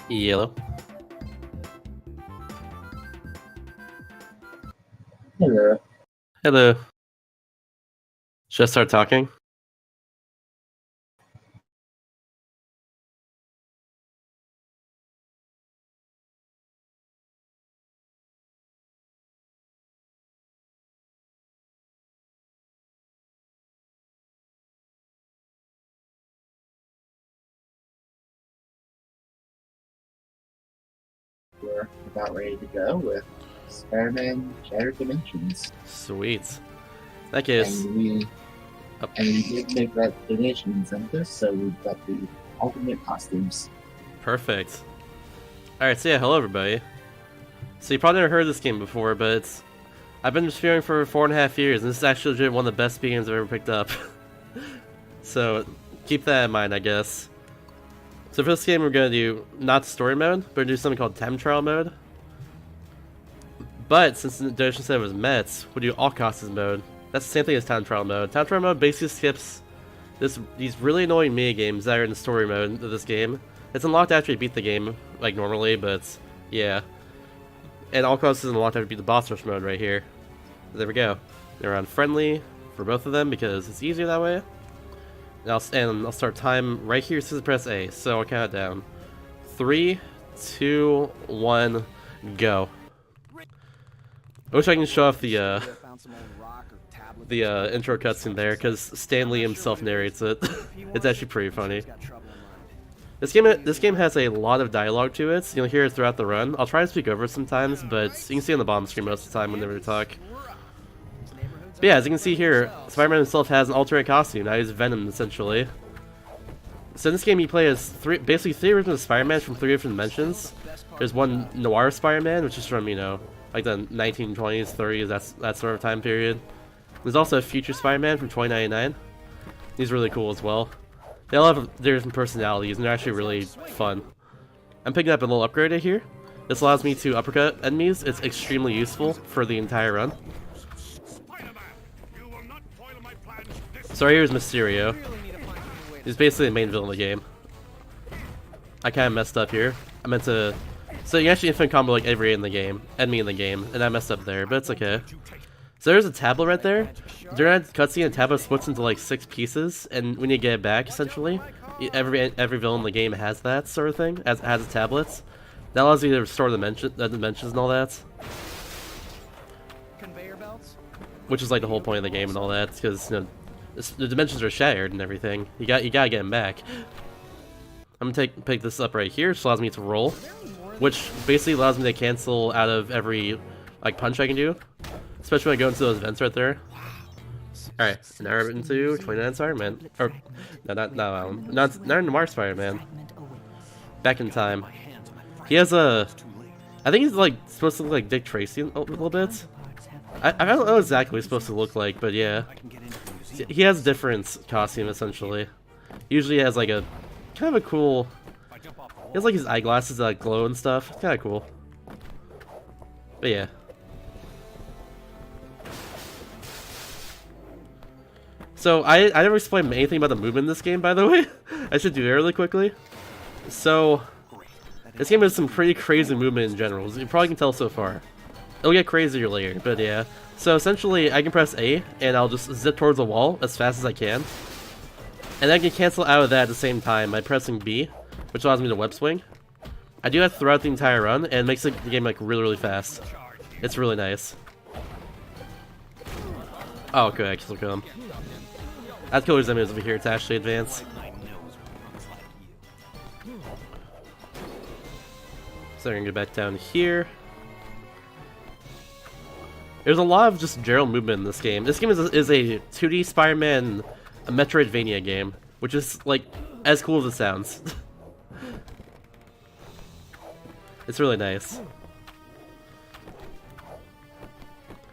Yellow. Hello. Hello. Should I start talking? We're about ready to go with Spiderman Shattered Dimensions. Sweet. In that case, And we did make that donation incentive, so we've got the alternate costumes. perfect. Alright, so yeah, hello everybody. So you probably never heard of this game before, but I've been streaming for 4.5 years, and this is actually legit one of the best games I've ever picked up. So keep that in mind, I guess. So for this game, we're going to do not story mode, but we're going to do something called time trial mode. But since the donation set was met, we'll do all costumes mode. That's the same thing as time trial mode. Time trial mode basically skips these really annoying mini games that are in the story mode of this game. It's unlocked after you beat the game, like normally, but yeah. And all costumes is unlocked after you beat the boss rush mode right here. There we go. They're on friendly for both of them because it's easier that way. And I'll start time right here. So press A. So I'll count it down. 3, 2, 1, go. I wish I can show off the intro cutscene there, because Stanley himself narrates it. It's actually pretty funny. This game has a lot of dialogue to it. You'll hear it throughout the run. I'll try to speak over it sometimes, but you can see on the bottom screen most of the time whenever we talk. But yeah, as you can see here, Spider-Man himself has an alternate costume. Now he's Venom, essentially. So in this game, you play as basically three versions of Spider-Man from 3 different dimensions. There's one noir Spider-Man, which is from, you know, like the 1920s, 30s, that sort of time period. There's also a future Spider-Man from 2099. He's really cool as well. They all have their different personalities, and they're actually really fun. I'm picking up a little upgrade right here. This allows me to uppercut enemies. It's extremely useful for the entire run. So right here is Mysterio. He's basically the main villain of the game. I kind of messed up here. I meant to... So you actually infinite combo like every enemy in the game, and I messed up there, but it's okay. So there's a tablet right there. During that cutscene, the tablet splits into like 6 pieces, and we need to get it back, essentially. Every villain in the game has that sort of thing, has a tablet. That allows you to restore the dimensions and all that. Which is like the whole point of the game and all that, because, you know, the dimensions are shattered and everything. You gotta get them back. I'm gonna pick this up right here, which allows me to roll, which basically allows me to cancel out of every like punch I can do, especially when I go into those vents right there. All right, now we're into 29 Spider-Man, or no, not Noir Spider-Man. Back in time. He has a, I think he's like supposed to look like Dick Tracy a little bit. I don't know exactly what he's supposed to look like, but yeah. He has a different costume, essentially. Usually he has like a kind of a cool... He has like his eyeglasses that glow and stuff. It's kind of cool. But yeah. So I never explained anything about the movement in this game, by the way. I should do it really quickly. So this game has some pretty crazy movement in general. You probably can tell so far. It'll get crazier later, but yeah. So essentially, I can press A, and I'll just zip towards the wall as fast as I can. And I can cancel out of that at the same time by pressing B, which allows me to web swing. I do that throughout the entire run, and it makes the game like really fast. It's really nice. Oh, good, I can kill him. I have to kill these enemies over here to actually advance. So we're gonna get back down here. There's a lot of just general movement in this game. This game is a 2D Spider-Man a Metroidvania game, which is like as cool as it sounds. It's really nice.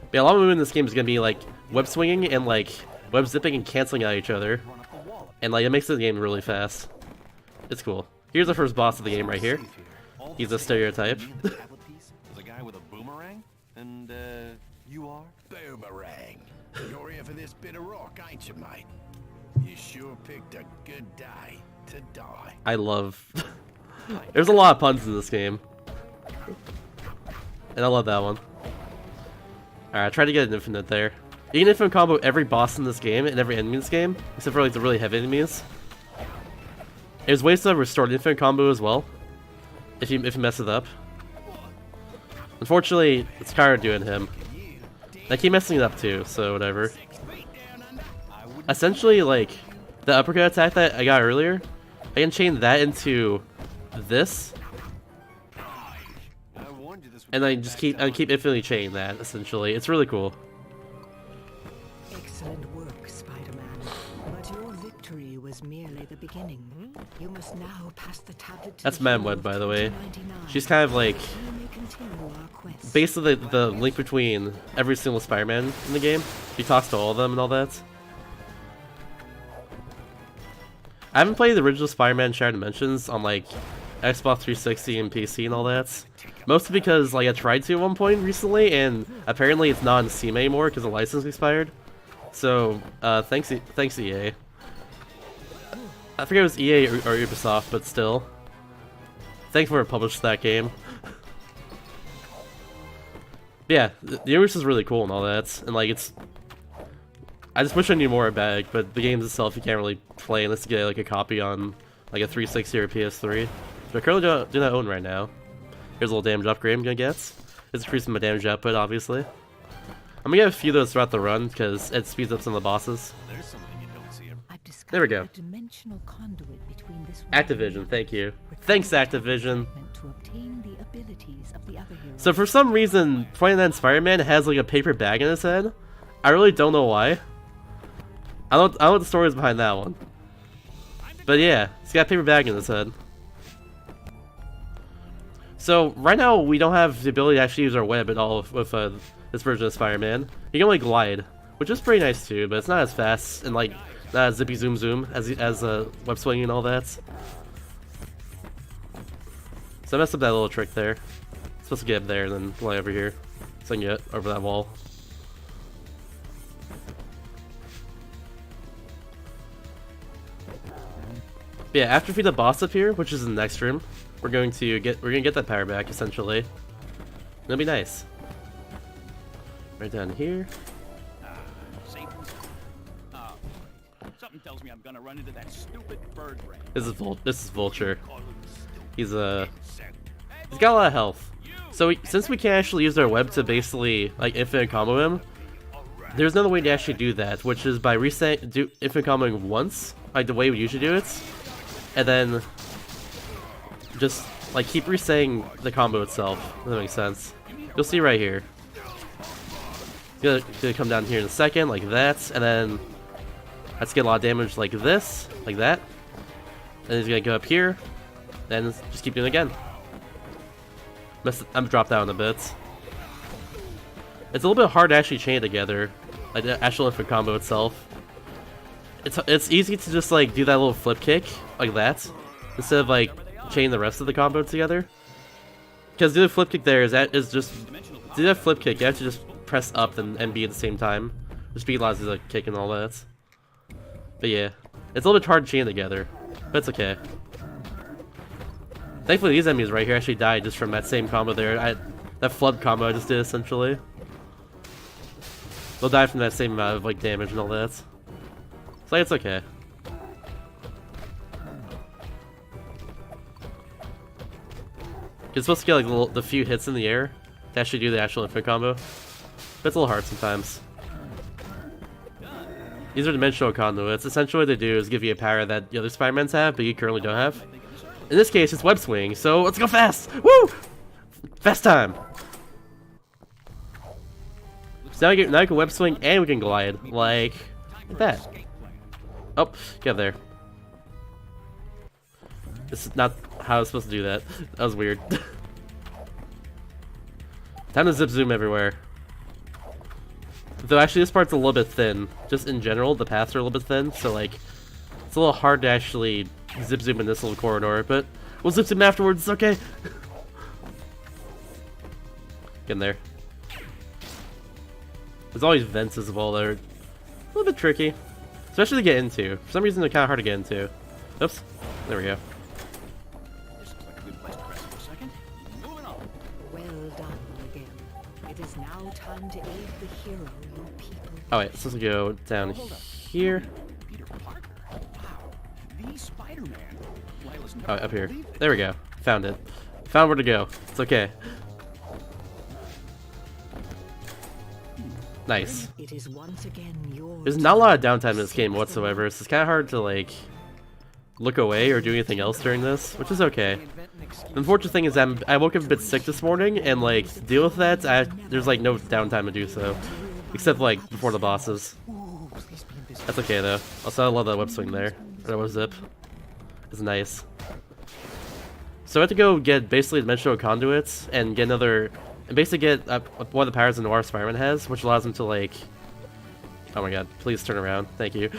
But yeah, a lot of movement in this game is gonna be like web swinging and like web zipping and canceling out each other, and like it makes the game really fast. It's cool. Here's the first boss of the game right here. He's a stereotype. You are? Boomerang. You're here for this bit of rock, ain't you, mate? You sure picked a good day to die. I love There's a lot of puns in this game. And I love that one. Alright, I tried to get an infinite there. You can infinite combo every boss in this game and every enemy in this game, except for like the really heavy enemies. There's ways to restore the infinite combo as well, if you mess it up. Unfortunately, it's kind of doing him. I keep messing it up too, so whatever. Essentially, like, the uppercut attack that I got earlier, I can chain that into this, and I just keep infinitely chaining that. Essentially, it's really cool. Excellent work, Spider-Man. But your victory was merely the beginning. You must now pass the tablet to That's the Madam hero Web, of by the way. 2099. She's kind of like You may continue our quest. basically the link between every single Spider-Man in the game. She talks to all of them and all that. I haven't played the original Spider-Man Shattered Dimensions on like Xbox 360 and PC and all that. Mostly because like I tried to at one point recently, and apparently it's not on Steam anymore because the license expired. So thanks EA. I forget if it was EA or Ubisoft, but still. Thanks for publishing that game. But yeah, the universe is really cool and all that, and like it's. I just wish I knew more about it, but the games itself you can't really play unless you get like a copy on like a 360 or PS3. But I currently do not own right now. Here's a little damage upgrade I'm gonna get. It's increasing my damage output, obviously. I'm gonna get a few of those throughout the run because it speeds up some of the bosses. There's something you don't see. There we go. A dimensional conduit between this world Activision, and thank you. another, Thanks, requiring Activision. to obtain the abilities of the other heroes. So for some reason, 29 Spider-Man has like a paper bag in his head. I really don't know why. I don't know what the story is behind that one. But yeah, he's got a paper bag in his head. So right now we don't have the ability to actually use our web at all with this version of Spider-Man. You can only glide, which is pretty nice too, but it's not as fast and like not as zippy zoom zoom as web swinging and all that. So I messed up that little trick there. Supposed to get up there and then fly over here, so I can get over that wall. But yeah, after we defeat the boss up here, which is in the next room, we're gonna get that power back essentially. It'll be nice. Right down here. Something tells me I'm gonna run into that stupid bird brain. This is Vulture. He's got a lot of health. So since we can't actually use our web to basically like infinite combo him, there's another way to actually do that, which is by do infinite comboing once, like the way we usually do it, and then just like keep resetting the combo itself. If that makes sense. You'll see right here. It's gonna come down here in a second, like that, and then let's get a lot of damage like this, like that. And he's gonna go up here, and just keep doing it again. I'm dropped down a bit. It's a little bit hard to actually chain it together, like the actual infinite combo itself. It's easy to just like do that little flip kick like that, instead of like chain the rest of the combo together. Because do the flip kick there is just do that flip kick. You have to just press up and B at the same time. The speed loss is like kick and all that. But yeah, it's a little bit hard to chain together, but it's okay. Thankfully, these enemies right here actually died just from that same combo there. That flood combo I just did essentially. They'll die from that same amount of like damage and all that. So like, it's okay. You're supposed to get like the few hits in the air to actually do the actual infinite combo. But it's a little hard sometimes. These are dimensional conduits. Essentially what they do is give you a power that the other Spider-Mans have, but you currently don't have. In this case, it's web swing, so let's go fast! Woo! Fast time! So now we can web swing and we can glide, like that. Oh, get up there. This is not how I was supposed to do that. That was weird. Time to zip zoom everywhere. Though actually this part's a little bit thin. Just in general, the paths are a little bit thin, so like it's a little hard to actually zip zoom in this little corridor, but we'll zip zoom afterwards, it's okay. Get in there. There's always vents as well that are a little bit tricky. Especially to get into. For some reason they're kinda hard to get into. Oops. There we go. is now time to aid the hero your people. Alright, so let's go down here. Peter Parker. Wow. The Spider-Man. Lila's never Oh, up here. believed it. There we go. Found it. Found where to go. It's okay. Nice. It is once again yours. There's not a lot of downtime in this game whatsoever, so it's kind of hard to, like, look away or do anything else during this, which is okay. The unfortunate thing is I woke up a bit sick this morning, and, like, to deal with that, there's, like, no downtime to do so. Except, like, before the bosses. That's okay, though. Also, I love that whip swing there. Or that whip zip. It's nice. So I have to go get, basically, dimensional conduits, and get another... And basically get one of the powers the Noir Fireman has, which allows him to, like... Oh my god, please turn around. Thank you.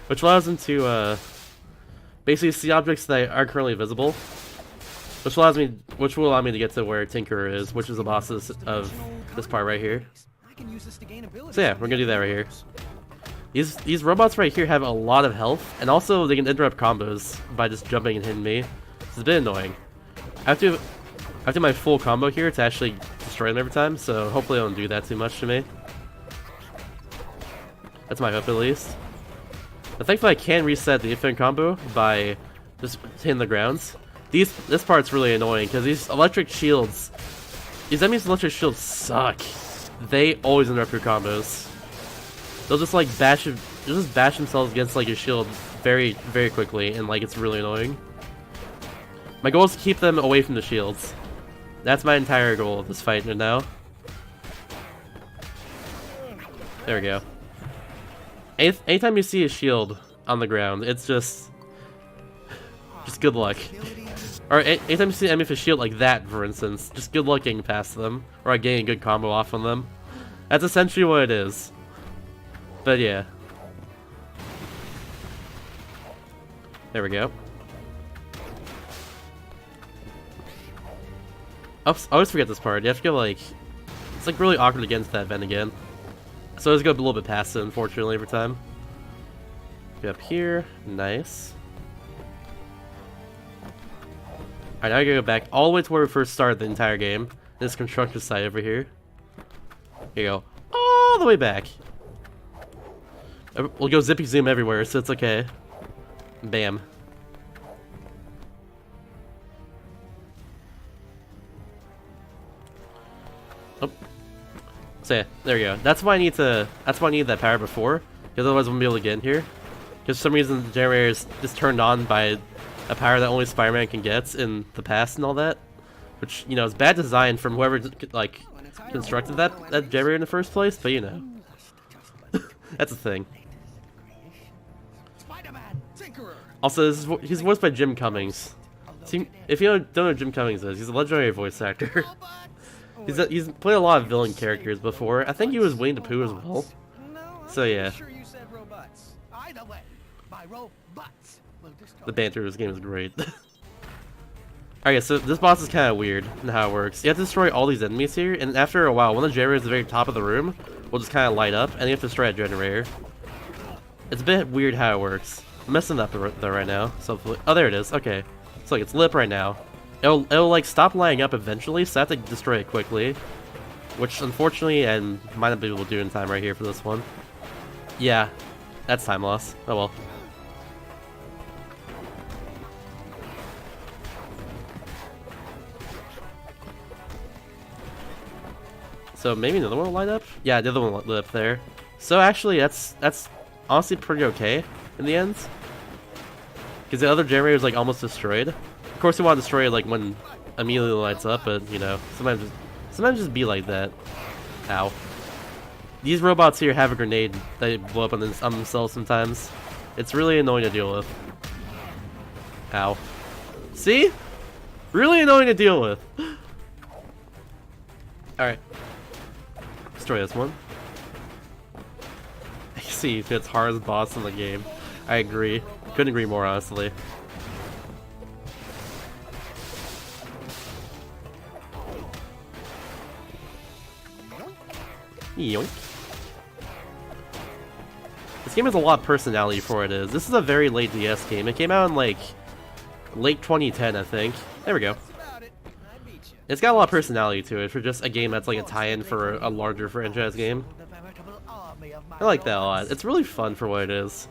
Which allows him to, basically see objects that aren't currently visible. Which will allow me to get to where Tinkerer is, which is the bosses of this part right here. So yeah, we're gonna do that right here. These robots right here have a lot of health, and also they can interrupt combos by just jumping and hitting me. It's a bit annoying. I have to my full combo here to actually destroy them every time, so hopefully I don't do that too much to me. That's my hope, at least. But thankfully I can reset the infinite combo by just hitting the grounds. This part's really annoying, because these electric shields... These enemies' electric shields suck. They always interrupt your combos. They'll just, like, bash themselves against, like, your shield very, very quickly, and, like, it's really annoying. My goal is to keep them away from the shields. That's my entire goal of this fight right now. There we go. Anytime you see a shield on the ground, it's just good luck. Or anytime you see an enemy with a shield like that, for instance, just good luck getting past them, or getting a good combo off on them. That's essentially what it is. But yeah. There we go. I always forget this part. You have to go, like... It's, like, really awkward to get into that vent again. So I just go a little bit past it, unfortunately, every time. Get up here. Nice. Alright, now I gotta go back all the way to where we first started the entire game. This construction site over here. Here you go. All the way back. We'll go zippy zoom everywhere, so it's okay. Bam. Oh. So yeah, there we go. That's why I need that power before, because otherwise I won't be able to get in here. Because for some reason the generator is just turned on by a power that only Spider-Man can get in the past and all that. Which, you know, is bad design from whoever, like, constructed that generator in the first place, but you know. That's a thing. Also, he's voiced by Jim Cummings. See, if you don't know who Jim Cummings is, he's a legendary voice actor. He's played a lot of villain characters before. I think he was Winnie the Pooh as well. So yeah. The banter in this game is great. Alright, so this boss is kind of weird in how it works. You have to destroy all these enemies here, and after a while, one of the generators at the very top of the room will just kind of light up, and you have to destroy a generator. It's a bit weird how it works. I'm messing up though right now. So oh, there it is. Okay. So like, it's lit right now. It'll like stop lighting up eventually, so I have to destroy it quickly. Which unfortunately, I might not be able to do in time right here for this one. Yeah, that's time loss. Oh well. So maybe another one will light up? Yeah, the other one lit up there. So actually, that's honestly pretty okay in the end. Because the other generator is like almost destroyed. Of course, you want to destroy it like when immediately lights up, but you know, sometimes just be like that. Ow. These robots here have a grenade that blow up on themselves sometimes. It's really annoying to deal with. Ow. See? Really annoying to deal with. Alright. Destroy this one. See, it's hardest boss in the game. I agree. Couldn't agree more, honestly. Yoink. This game has a lot of personality for what it is. This is a very late DS game. It came out in like late 2010, I think. There we go. It's got a lot of personality to it for just a game that's like a tie-in for a larger franchise game. I like that a lot. It's really fun for what it is.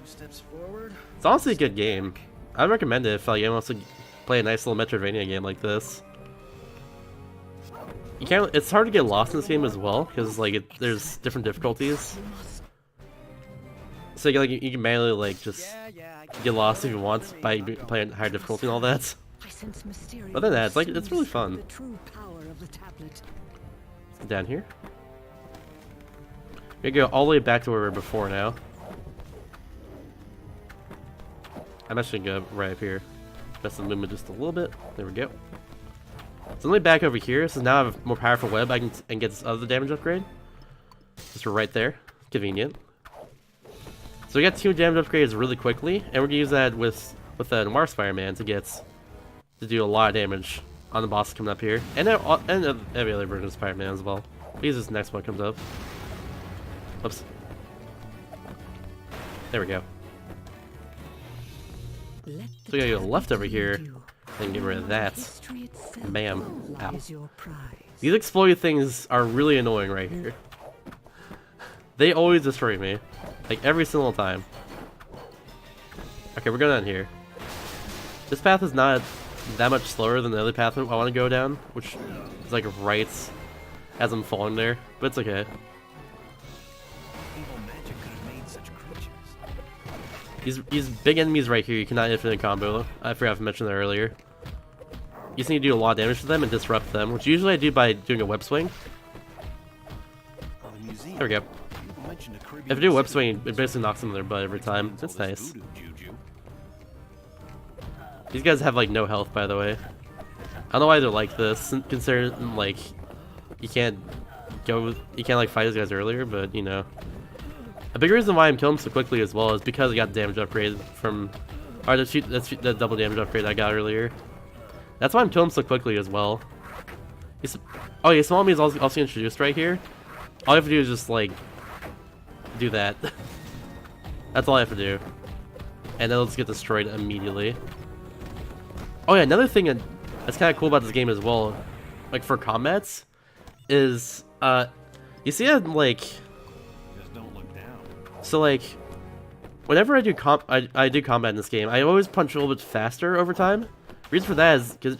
2 steps forward. It's honestly a good game. I'd recommend it if like anyone wants to play a nice little Metroidvania game like this. You can't. It's hard to get lost in this game as well because like there's different difficulties. So you can manually like just get lost if you want by playing higher difficulty and all that. Other than that, it's really fun. The true power of the tablet. Let's get down here. We go all the way back to where we were before now. I'm actually gonna go right up here. Best the movement just a little bit. There we go. So let me back over here. So now I have a more powerful web. I can get this other damage upgrade. Just right there. Convenient. So we got 2 damage upgrades really quickly, and we're gonna use that with the Noir Spiderman to do a lot of damage on the boss coming up here, and every other version of Spider-Man as well. Because this next one comes up. Oops. There we go. So we gotta go left over here and get rid of that. Bam. Ow. These exploited things are really annoying right here. They always destroy me. Like every single time. Okay, we're going down here. This path is not that much slower than the other path I want to go down, which is like right as I'm falling there, but it's okay. Evil magic could have made such creatures. These big enemies right here, you cannot infinite combo. I forgot to mention that earlier. You just need to do a lot of damage to them and disrupt them, which usually I do by doing a web swing. There we go. If I do a web swing, it basically knocks them in their butt every time. That's nice. These guys have like no health, by the way. I don't know why they're like this, considering like you can't like fight these guys earlier, but you know. A big reason why I'm killing them so quickly as well is because I got damage upgrade from, or the double damage upgrade I got earlier. That's why I'm killing them so quickly as well. Oh yeah, small enemies is also introduced right here. All I have to do is just like do that. That's all I have to do, and then let's get destroyed immediately. Oh yeah, another thing that's kind of cool about this game as well, like for combats, is you see that like, Just don't look down. so like, whenever I do combat in this game, I always punch a little bit faster over time. The reason for that is because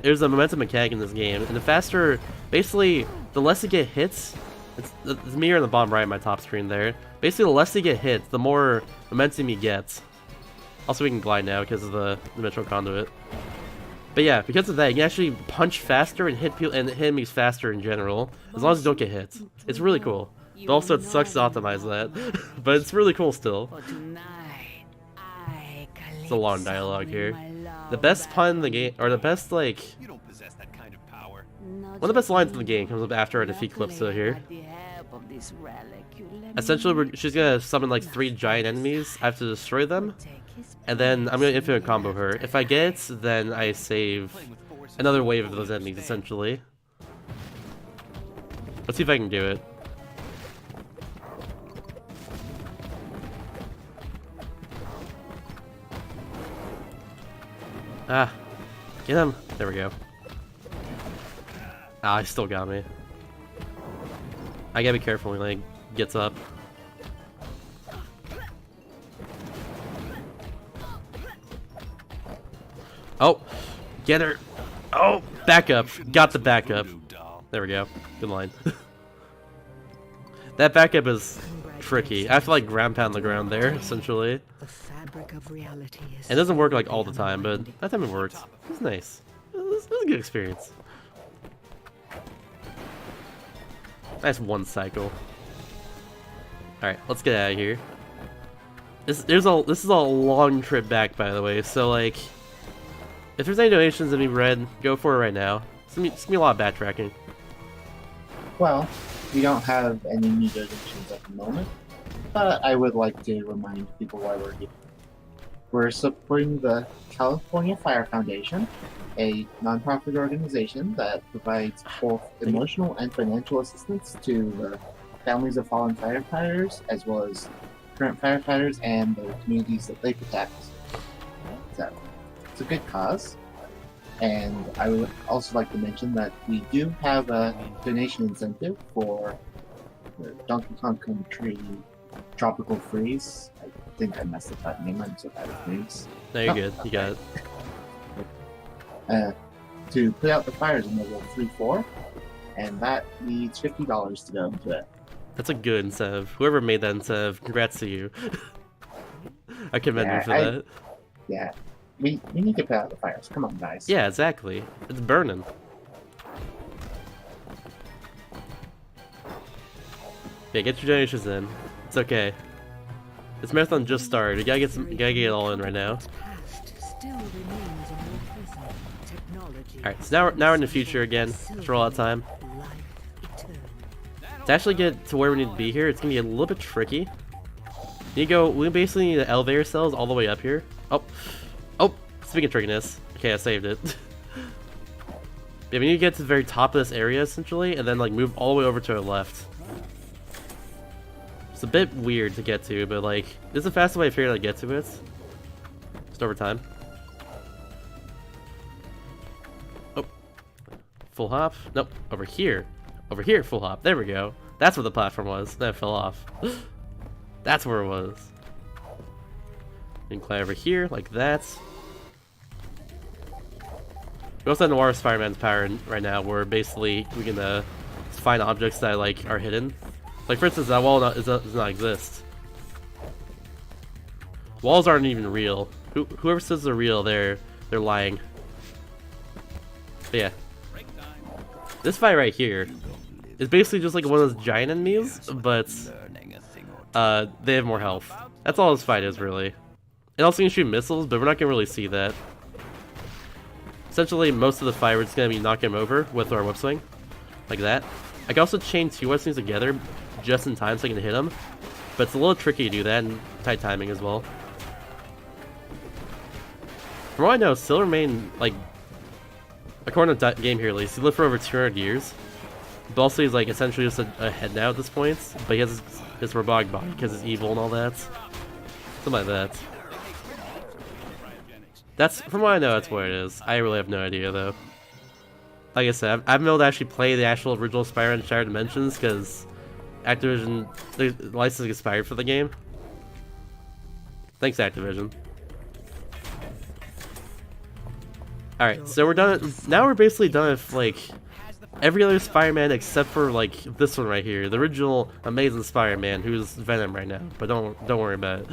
there's a momentum mechanic in this game, and the faster, basically, the less you get hits. It's me here on the bottom right of my top screen there. Basically, the less you get hit, the more momentum you get. Also, we can glide now because of the Metro Conduit. But yeah, because of that, you can actually punch faster and hit people and hit enemies faster in general, as long as you don't get hit. It's really cool. But also, it sucks to optimize that, but it's really cool still. It's a long dialogue here. The best pun in the game, or the best like, You don't possess that kind of power. one of the best lines in the game comes up after I defeat Calypso here. Essentially, she's gonna summon like 3 giant enemies. I have to destroy them, and then I'm gonna infinite combo her. If I get it, then I save another wave of those enemies, essentially. Let's see if I can do it. Ah, get him. There we go. Ah, he still got me. I gotta be careful when he like gets up. Oh, get her. Oh, backup. Got the backup. There we go. Good line. That backup is tricky. I have to like ground pound the ground there, essentially. The fabric of reality is It doesn't work like all the time, but that time it worked. It was nice. It was a good experience. Nice one cycle. Alright, let's get out of here. This is a long trip back, by the way, so like, if there's any donations that we read, go for it right now. It's gonna be a lot of backtracking. Well, we don't have any new donations at the moment, but I would like to remind people why we're here. We're supporting the California Fire Foundation, a nonprofit organization that provides both emotional and financial assistance to the families of fallen firefighters, as well as current firefighters and the communities that they protect. So, it's a good cause, And I would also like to mention that we do have a donation incentive for the Donkey Kong Country Tropical Freeze. I think I messed up that name. I'm so bad with names. No, you're good. You got it. To put out the fires in level 3-4, and that needs $50 to go into it. That's a good incentive. Whoever made that incentive, congrats to you. I commend you for that. Yeah, we need to put out the fires. Come on, guys. Yeah, exactly. It's burning. Yeah, get your donations in. It's okay. This marathon just started. You gotta get it all in right now. Alright, so now we're in the future again. For all that time. To actually get to where we need to be here, it's gonna be a little bit tricky. We basically need to elevate ourselves all the way up here. Oh, speaking of trickiness. Okay, I saved it. Yeah, we need to get to the very top of this area essentially, and then like move all the way over to our left. It's a bit weird to get to, but like this is the fastest way I figured out to get to it. Just over time. Oh, full hop. Nope, over here. Over here, full hop. There we go. That's where the platform was. Then it fell off. That's where it was. You can climb over here, like that. We also have Noir's Fireman's power right now, where basically we can find objects that like are hidden. Like for instance, that wall does not exist. Walls aren't even real. Whoever says they're real, they're lying. But yeah, this fight right here is basically just like one of those giant enemies, but they have more health. That's all this fight is really. It also can shoot missiles, but we're not gonna really see that. Essentially, most of the fight we're just gonna be knocking him over with our whip swing, like that. I can also chain 2 whip swings together just in time so I can hit him, but it's a little tricky to do that and tight timing as well. From what I know, Silvermane, like, according to Game here at least, he lived for over 200 years. But also he's like essentially just a head now at this point, but he has his robotic body because he's evil and all that. Something like that. That's, from what I know, that's what it is. I really have no idea though. Like I said, I haven't been able to actually play the actual original Spider-Man Shattered Dimensions because Activision, the license expired for the game. Thanks, Activision. Alright, so we're done. Now we're basically done with like every other Spider-Man except for like this one right here, the original Amazing Spider-Man, who's Venom right now. But don't worry about it.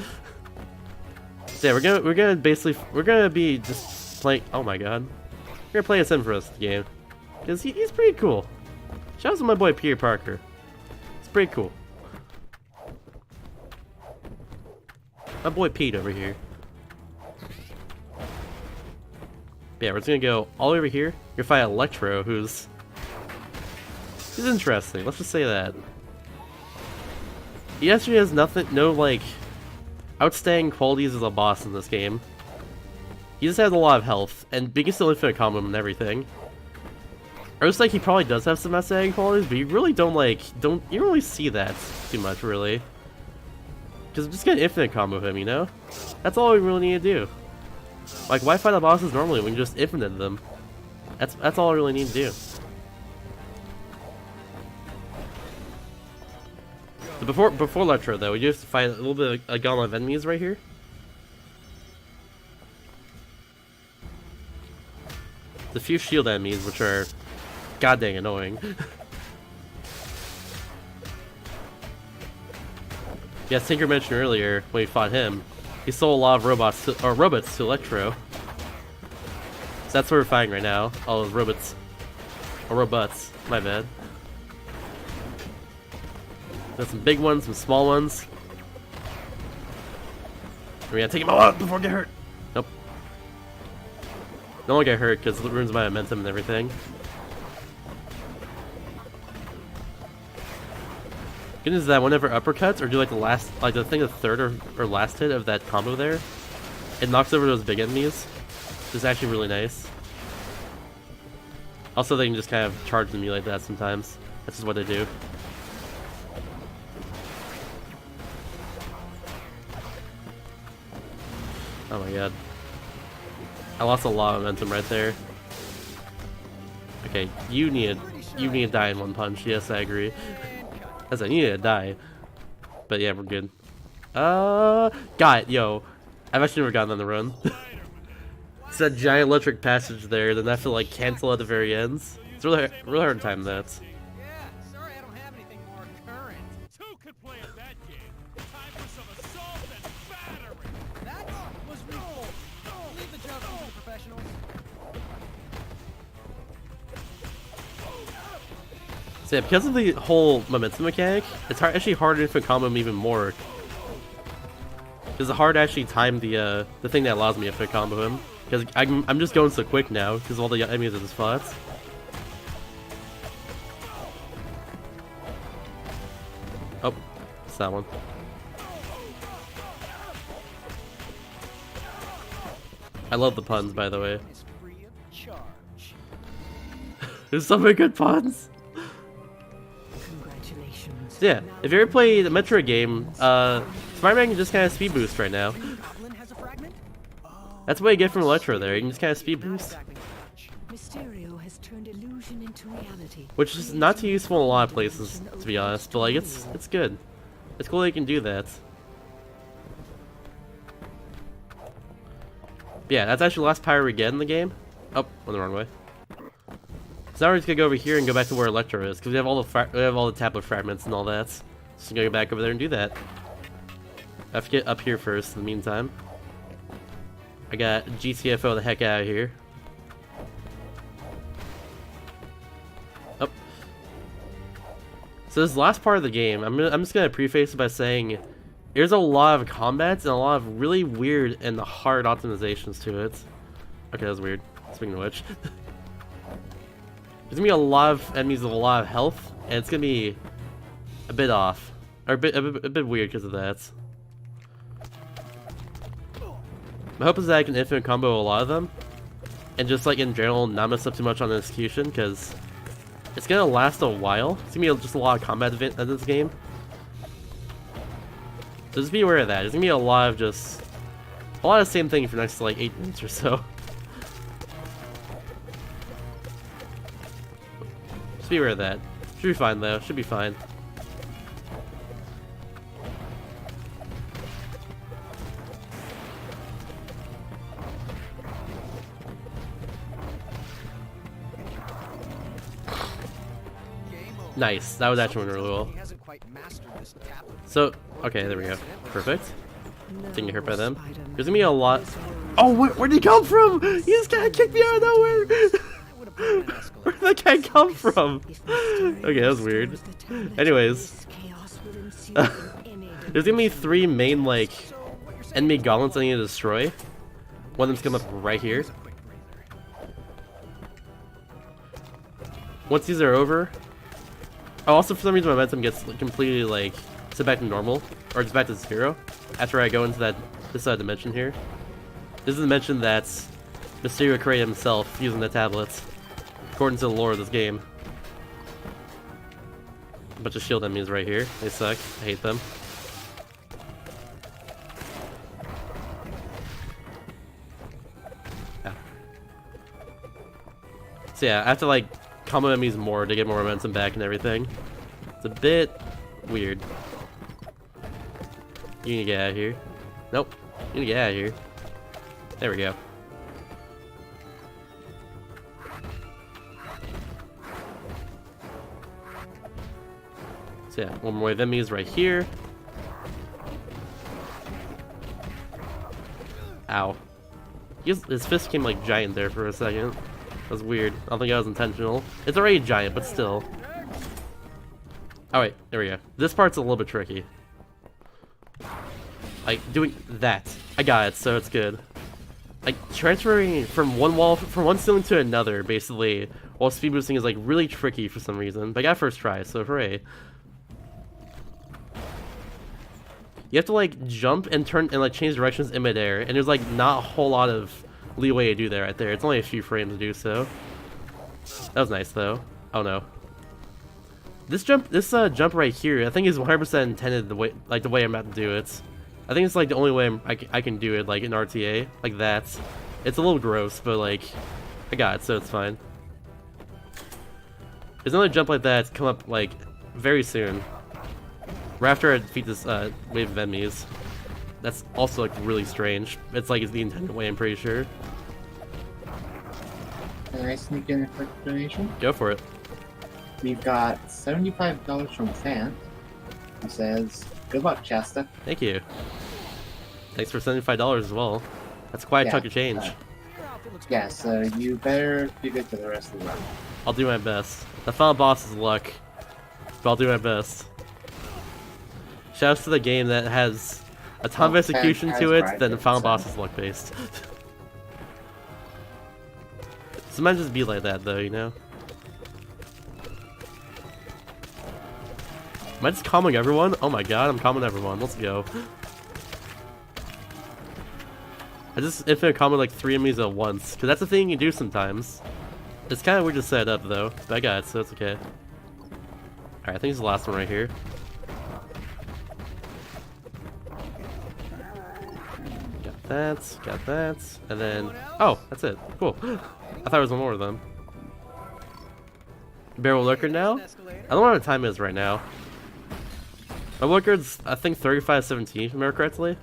So yeah, we're gonna be just playing. Oh my god, we're gonna play as him for us the game because he's pretty cool. Shout out to my boy Peter Parker. It's pretty cool. My boy Pete over here. But yeah, we're just gonna go all the way over here. You're gonna fight Electro, he's interesting. Let's just say that. He actually has no like outstanding qualities as a boss in this game. He just has a lot of health, and he can still infinite combo him and everything. Or it's like he probably does have some outstanding qualities, but you really don't really see that too much, really. Because I'm just gonna infinite combo him, you know? That's all we really need to do. Like, why fight the bosses normally when you just infinite them? That's all I really need to do. So before Electro though, we just fight a little bit of a gauntlet of enemies right here. The few shield enemies, which are god dang annoying. Yeah, Tinker mentioned earlier when we fought him, he stole a lot of robots to Electro. So that's what we're fighting right now. All those robots. Or robots, my bad. There's some big ones, some small ones. We gotta take them all out before I get hurt. Nope. Don't get hurt because it ruins my momentum and everything. Good news is that whenever uppercuts or do like the third or last hit of that combo there, it knocks over those big enemies. It's actually really nice. Also, they can just kind of charge me like that sometimes. That's just what they do. Oh my god. I lost a lot of momentum right there. Okay, you need to die in one punch. Yes, I agree. I said you need to die. But yeah, we're good. Got it, yo. I've actually never gotten on the run. It's that giant electric passage there, then I have to like cancel at the very ends. It's really hard to time that. Yeah, sorry I don't have anything more current. Two could play at that game. Time for some assault and battery. That was real. Leave the joke to the professionals. So yeah, because of the whole momentum mechanic, it's actually harder to combo him even more. Because it's hard to actually time the thing that allows me to fit combo him. Because I'm just going so quick now because of all the enemies at the spots. Oh, it's that one. I love the puns, by the way. It's free of charge. There's so many good puns. Congratulations. So yeah, if you ever play the Metro game, Spiderman can just kind of speed boost right now. Goblin has a fragment? That's what you get from Electro there. You can just kind of speed boost, Mysterio has turned illusion into reality. which is not too useful in a lot of places, to be honest. But like, it's good. It's cool that you can do that. But yeah, that's actually the last power we get in the game. Oh, went the wrong way. So now we're just gonna go over here and go back to where Electro is, because we have all the tablet fragments and all that. Just gonna go back over there and do that. I have to get up here first in the meantime. I got GTFO the heck out of here. Oh. So this last part of the game, I'm just gonna preface it by saying there's a lot of combats and a lot of really weird and hard optimizations to it. Okay, that was weird. Speaking of which. There's gonna be a lot of enemies with a lot of health, and it's gonna be a bit off. Or a bit weird because of that. My hope is that I can infinite combo a lot of them, and just like in general not mess up too much on the execution, because it's gonna last a while. It's gonna be just a lot of combat in this game, so just be aware of that. There's gonna be a lot of the same thing for the next like 8 minutes or so. Just be aware of that. Should be fine though. Should be fine. Nice. That was actually going really well. He hasn't quite mastered this tablet. So, okay, there we go. Perfect. Didn't get hurt by them. Spider-Man. There's gonna be a lot. Oh, where'd he come from? He just kind of kicked me out of nowhere. I would have put him in an escalator. Where'd that guy come from? Okay, that was weird. Anyways, there's gonna be 3 main like enemy goblins I need to destroy. One of them's coming up right here. Once these are over. Oh, also for some reason momentum gets completely like set back to normal, or just back to 0 after I go into this dimension here. This is the dimension that Mysterio created himself using the tablets, according to the lore of this game. A bunch of shield enemies right here. They suck. I hate them. Yeah. So yeah, I have to like combo enemies more to get more momentum back and everything. It's a bit weird. You need to get out of here. Nope. You need to get out of here. There we go. So yeah, one more wave enemies right here. Ow. His fist came like giant there for a second. That was weird. I don't think that was intentional. It's already giant, but still. Oh wait, there we go. This part's a little bit tricky. Like, doing that. I got it, so it's good. Like, transferring from one ceiling to another, basically, while speed boosting is like really tricky for some reason. But I got first try, so hooray. You have to like jump and turn and like change directions in midair, and there's like not a whole lot of leeway to do that right there. It's only a few frames to do so. That was nice though. Oh no. This jump right here, I think is 100% intended the way I'm about to do it. I think it's like the only way I can do it, like in RTA, like that. It's a little gross, but like I got it, so it's fine. There's another jump like that come up like very soon. Right after I defeat this wave of enemies. That's also like really strange. It's like it's the intended way, I'm pretty sure. Can I sneak in a quick donation? Go for it. We've got $75 from Fant, who says, "Good luck, Chasta." Thank you. Thanks for $75 as well. That's quite a chunk of change. Yeah, so you better be good for the rest of the run. I'll do my best. The final boss is luck, but I'll do my best. Shouts to the game that has a ton of execution to it, then the final boss is luck based. Sometimes just be like that though, you know? Am I just calming everyone? Oh my god, I'm calming everyone. Let's go. I just infinite combo like 3 enemies at once, because that's the thing you do sometimes. It's kind of weird to set up though, but I got it, so it's okay. Alright, I think it's the last one right here. Got that, and then... Oh, that's it. Cool. I thought there was one more of them. Barrel lurker now? I don't know what the time is right now. My lurker's, I think, 35:17, if I remember correctly.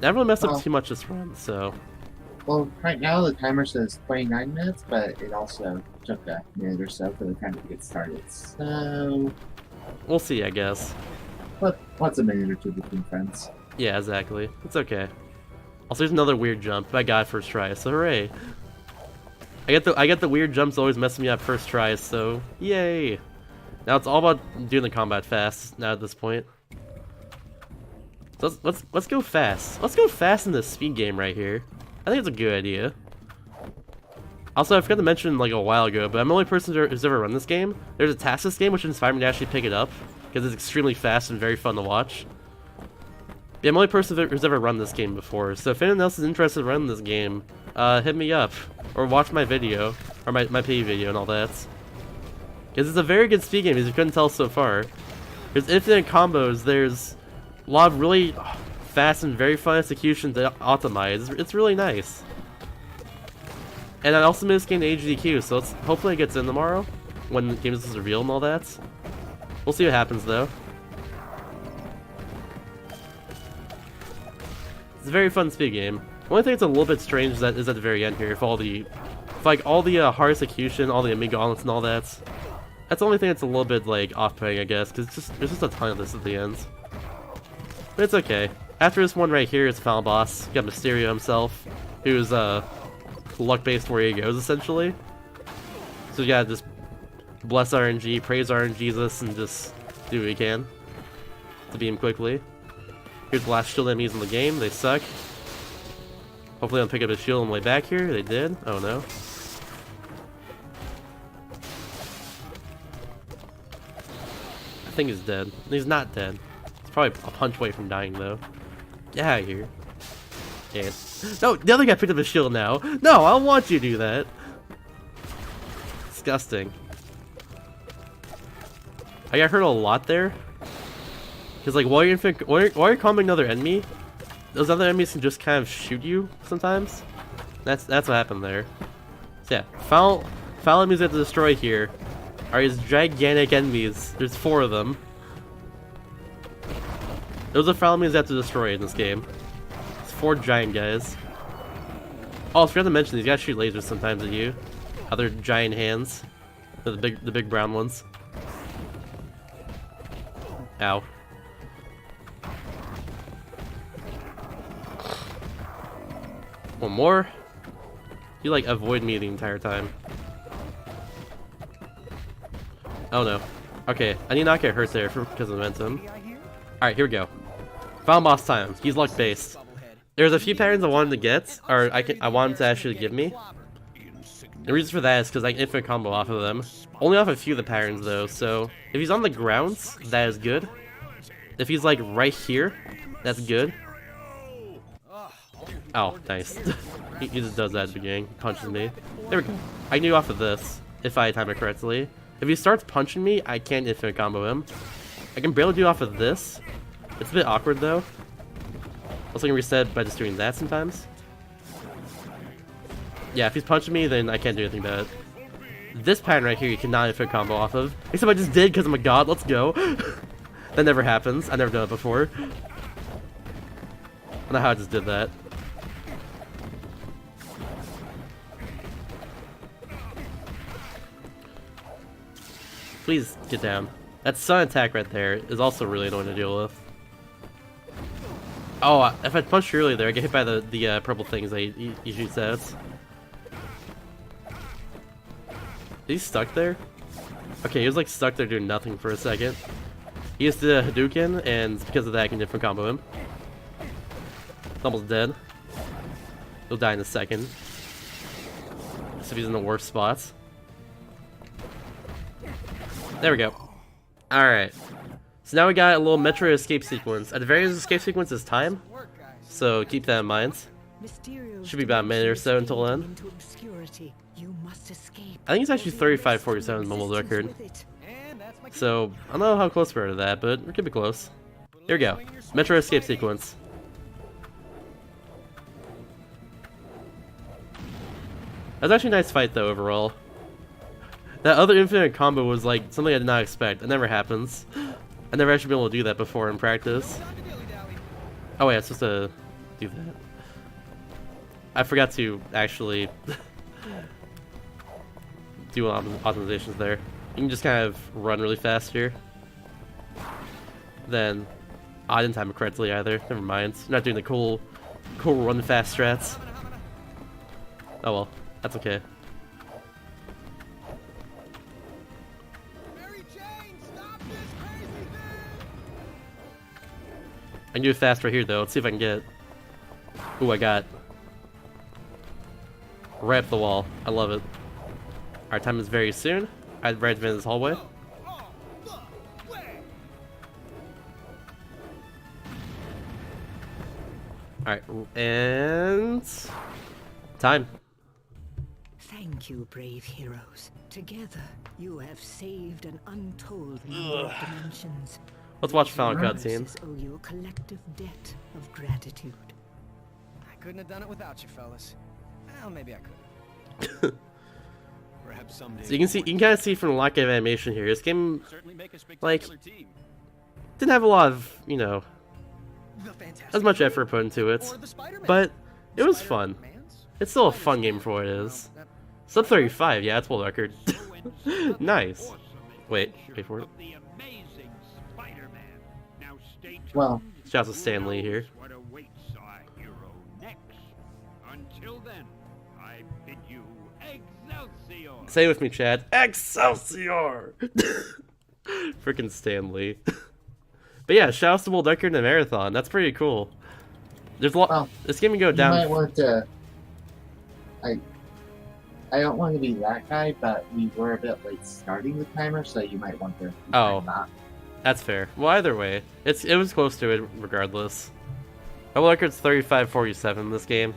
I haven't really messed up too much this run, so... Well, right now the timer says 29 minutes, but it also took a minute or so for the timer to get started, so... We'll see, I guess. What's a minute or two between friends? Yeah, exactly. It's okay. Also, there's another weird jump, but I got it first try, so hooray! I get the weird jumps always messing me up first try, so yay! Now it's all about doing the combat fast now at this point. So let's go fast. Let's go fast in this speed game right here. I think it's a good idea. Also, I forgot to mention like a while ago, but I'm the only person who's ever run this game. There's a task this game which inspired me to actually pick it up because it's extremely fast and very fun to watch. Yeah, I'm the only person who's ever run this game before, so if anyone else is interested in running this game, hit me up, or watch my video, or my PE video and all that. Because it's a very good speed game, as you couldn't tell so far. There's infinite combos, there's a lot of really fast and very fun execution to optimize. It's really nice. And I also made this game to HDQ, so hopefully it gets in tomorrow, when the game is revealed and all that. We'll see what happens though. It's a very fun speed game. The only thing that's a little bit strange is at the very end here, if all the hard execution, all the enemy gauntlets and all that. That's the only thing that's a little bit like off-putting, I guess, because there's just a ton of this at the end. But it's okay. After this one right here, it's the final boss. You got Mysterio himself, who's luck-based where he goes essentially. So you gotta just bless RNG, praise RNGesus, and just do what you can to beat him quickly. Here's the last shield enemies in the game. They suck. Hopefully, I'll pick up his shield on the way back here. They did. Oh no. I think he's dead. He's not dead. He's probably a punch away from dying though. Get out of here. Yeah. No, the other guy picked up his shield now. No, I don't want you to do that. Disgusting. I got hurt a lot there. Because like while you're comboing another enemy, those other enemies can just kind of shoot you sometimes. That's what happened there. So yeah, foul enemies we have to destroy here are these gigantic enemies. There's 4 of them. Those are foul enemies we have to destroy in this game. It's 4 giant guys. Oh, I forgot to mention these guys shoot lasers sometimes at you. Other giant hands, the big brown ones. Ow. One more. You like avoid me the entire time. Oh no. Okay, I need not get hurt there because of momentum. Alright, here we go. Final boss time. He's luck based. There's a few patterns I wanted to get, or I want him to actually give me. The reason for that is because I can infinite combo off of them. Only off a few of the patterns though, so if he's on the ground, that is good. If he's like right here, that's good. Oh, nice. he just does that at the beginning. Punches me. There we go. I can do off of this, if I time it correctly. If he starts punching me, I can't infinite combo him. I can barely do off of this. It's a bit awkward though. Also can reset by just doing that sometimes. Yeah, if he's punching me, then I can't do anything about it. This pattern right here you cannot inflict combo off of. Except I just did because I'm a god. Let's go. That never happens. I've never done it before. I don't know how I just did that. Please get down. That sun attack right there is also really annoying to deal with. Oh, if I punched you earlier there, I get hit by the purple things that he shoots at. Is he stuck there? Okay, he was like stuck there doing nothing for a second. He used the Hadouken, and because of that I can different combo him. He's almost dead. He'll die in a second. So he's in the worst spots. There we go. Alright. So now we got a little Metro escape sequence. At the very end of the escape sequence is time. So keep that in mind. Should be about a minute or so until then. I think it's actually 35:47 mobile record. So I don't know how close we are to that, but we could be close. Here we go. Metro escape sequence. That was actually a nice fight though overall. That other infinite combo was like something I did not expect. It never happens. I never actually been able to do that before in practice. Oh wait, I'm supposed to do that. I forgot to actually do optimizations there. You can just kind of run really fast here. Then, I didn't time it correctly either. Never mind. I'm not doing the cool run fast strats. Oh well, that's okay. I can do it fast right here though. Let's see if I can get it. Ooh, I got right up the wall. I love it. Our time is very soon. I'd right in this hallway. Alright, and time. Thank you, brave heroes. Together, you have saved an untold number of dimensions. Let's watch final cutscene. Owe you a collective debt of gratitude. I couldn't have done it without you, fellas. Well, maybe I could. Perhaps someday. So you can kind of see from the lack of animation here, this game Certainly make a like spectacular team. didn't have a lot of, you know, The Fantastic as much Four effort put into it, or the Spiderman. but it was fun. Spider-Mans? It's still a fun game for what it is. Sub 35, yeah, that's world record. Nice. Wait for it. The amazing Spider-Man. Now stay tuned. Well, Shouts to Stan Lee here. What awaits our hero next. Until then, I bid you Excelsior. Say it with me, Chad. Excelsior! Freaking Stan Lee. But yeah, shouts to World Record in the Marathon. That's pretty cool. There's a lot. Well, This game can go you down. might want to. I don't want to be that guy, but we were a bit late starting the timer, so you might want to. Oh. That. That's fair. Well, either way, it was close to it regardless. My world record's 35:47 in this game.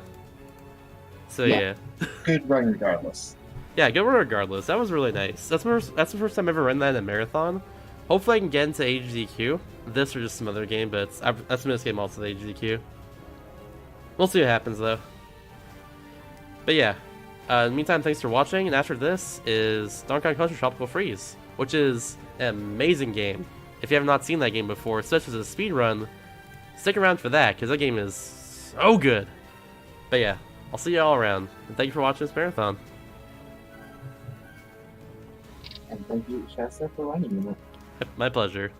So yeah. Good run regardless. Yeah, good one regardless. That was really nice. That's the first time I've ever run that in a marathon. Hopefully I can get into HDQ. This or just some other game, but that's this game also the HDQ. We'll see what happens though. But yeah. In the meantime, thanks for watching, and after this is Donkey Kong Country Tropical Freeze, which is an amazing game. If you have not seen that game before, such as a speedrun, stick around for that, because that game is so good. But yeah, I'll see you all around, and thank you for watching this marathon. And thank you, Shasta, for running it. My pleasure.